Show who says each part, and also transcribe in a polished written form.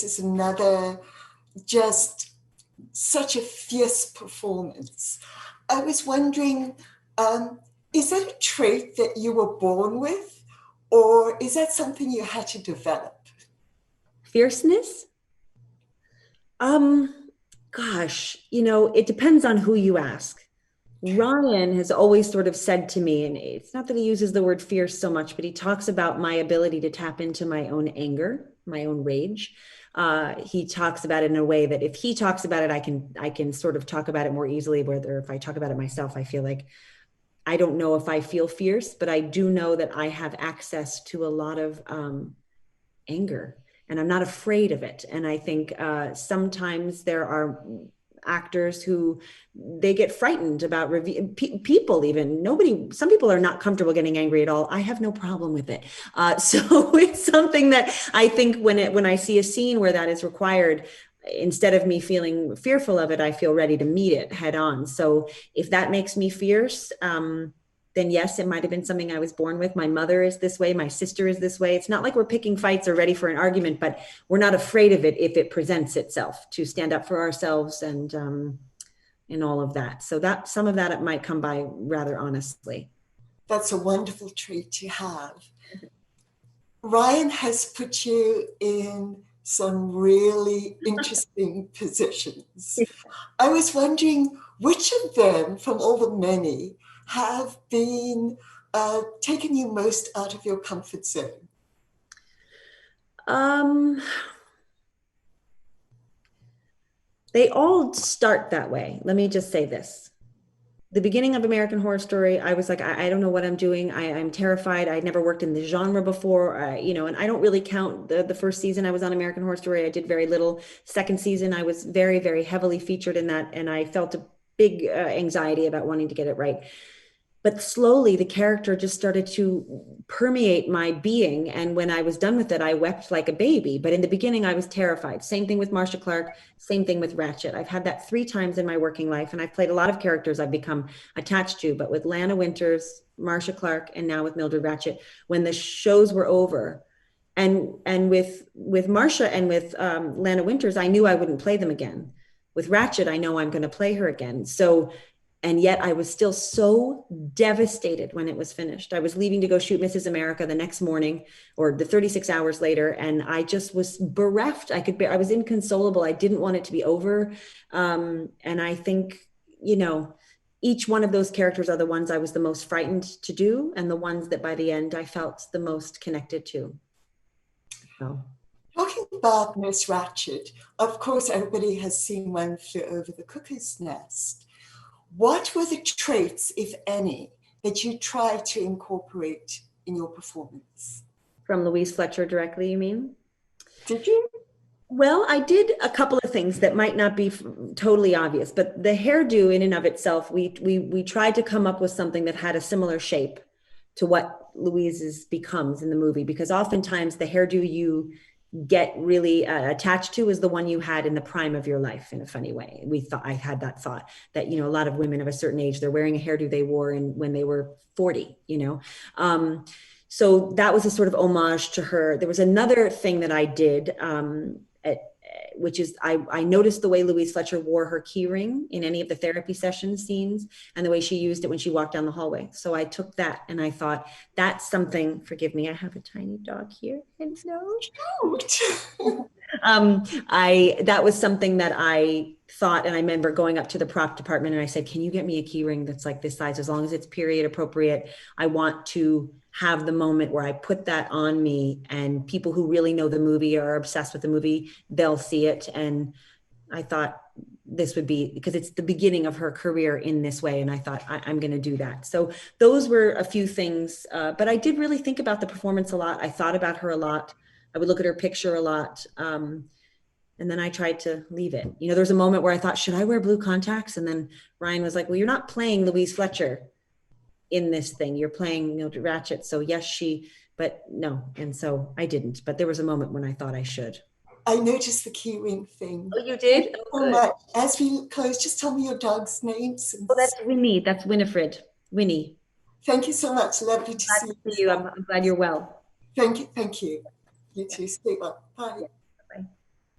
Speaker 1: this is another just such a fierce performance. I was wondering, is that a trait that you were born with, or is that something you had to develop?
Speaker 2: Fierceness? Gosh, it depends on who you ask. Ryan has always sort of said to me, and it's not that he uses the word fierce so much, but he talks about my ability to tap into my own anger, my own rage. He talks about it in a way that if he talks about it, I can sort of talk about it more easily. Whether if I talk about it myself, I feel like I don't know if I feel fierce, but I do know that I have access to a lot of anger, and I'm not afraid of it. And I think sometimes there are actors who they get frightened about people, even some people are not comfortable getting angry at all. I have no problem with it. So it's something that I think when I see a scene where that is required, instead of me feeling fearful of it, I feel ready to meet it head on. So if that makes me fierce, then yes, it might have been something I was born with. My mother is this way. My sister is this way. It's not like we're picking fights or ready for an argument, but we're not afraid of it if it presents itself, to stand up for ourselves and all of that. So that some of that it might come by rather honestly.
Speaker 1: That's a wonderful trait to have. Ryan has put you in some really interesting positions. I was wondering which of them, from all the many, have been taken you most out of your comfort zone?
Speaker 2: They all start that way. Let me just say this. The beginning of American Horror Story, I was like, I don't know what I'm doing. I'm terrified. I'd never worked in the genre before, and I don't really count the first season I was on American Horror Story. I did very little. Second season, I was very, very heavily featured in that, and I felt a big anxiety about wanting to get it right. But slowly the character just started to permeate my being. And when I was done with it, I wept like a baby. But in the beginning, I was terrified. Same thing with Marcia Clark, same thing with Ratched. I've had that 3 times in my working life. And I've played a lot of characters I've become attached to. But with Lana Winters, Marcia Clark, and now with Mildred Ratched, when the shows were over, and with Marcia and with Lana Winters, I knew I wouldn't play them again. With Ratched, I know I'm going to play her again. And yet I was still so devastated when it was finished. I was leaving to go shoot Mrs. America the next morning, or the 36 hours later, and I just was bereft. I was inconsolable. I didn't want it to be over. And I think, each one of those characters are the ones I was the most frightened to do, and the ones that by the end I felt the most connected to. So.
Speaker 1: Talking about Miss Ratched, of course, everybody has seen One Flew Over the Cuckoo's Nest. What were the traits, if any, that you tried to incorporate in your performance?
Speaker 2: From Louise Fletcher directly, you mean?
Speaker 1: Did you?
Speaker 2: Well, I did a couple of things that might not be totally obvious, but the hairdo in and of itself, we tried to come up with something that had a similar shape to what Louise's becomes in the movie, because oftentimes the hairdo you get really attached to is the one you had in the prime of your life. In a funny way, I had that thought that a lot of women of a certain age, they're wearing a hairdo they wore when they were 40. So that was a sort of homage to her. There was another thing that I did, which is I noticed the way Louise Fletcher wore her key ring in any of the therapy session scenes, and the way she used it when she walked down the hallway. So I took that and I thought, that's something, forgive me, I have a tiny dog here. And no. That was something that I thought, and I remember going up to the prop department and I said, can you get me a key ring that's like this size, as long as it's period appropriate? I want to have the moment where I put that on me, and people who really know the movie or are obsessed with the movie, they'll see it. And I thought this would be, because it's the beginning of her career in this way, and I thought I'm going to do that. So those were a few things, but I did really think about the performance a lot. I thought about her a lot. I would look at her picture a lot. And then I tried to leave it. There was a moment where I thought, should I wear blue contacts? And then Ryan was like, well, you're not playing Louise Fletcher in this thing. You're playing Mildred Ratched. So yes, but no. And so I didn't. But there was a moment when I thought I should.
Speaker 1: I noticed the key ring thing.
Speaker 2: Oh, you did?
Speaker 1: So much. As we close, just tell me your dog's names.
Speaker 2: Oh, that's Winnie. That's Winifred. Winnie.
Speaker 1: Thank you so much. Lovely to see
Speaker 2: you. I'm glad you're well.
Speaker 1: Thank you. You too. Stay well. Bye.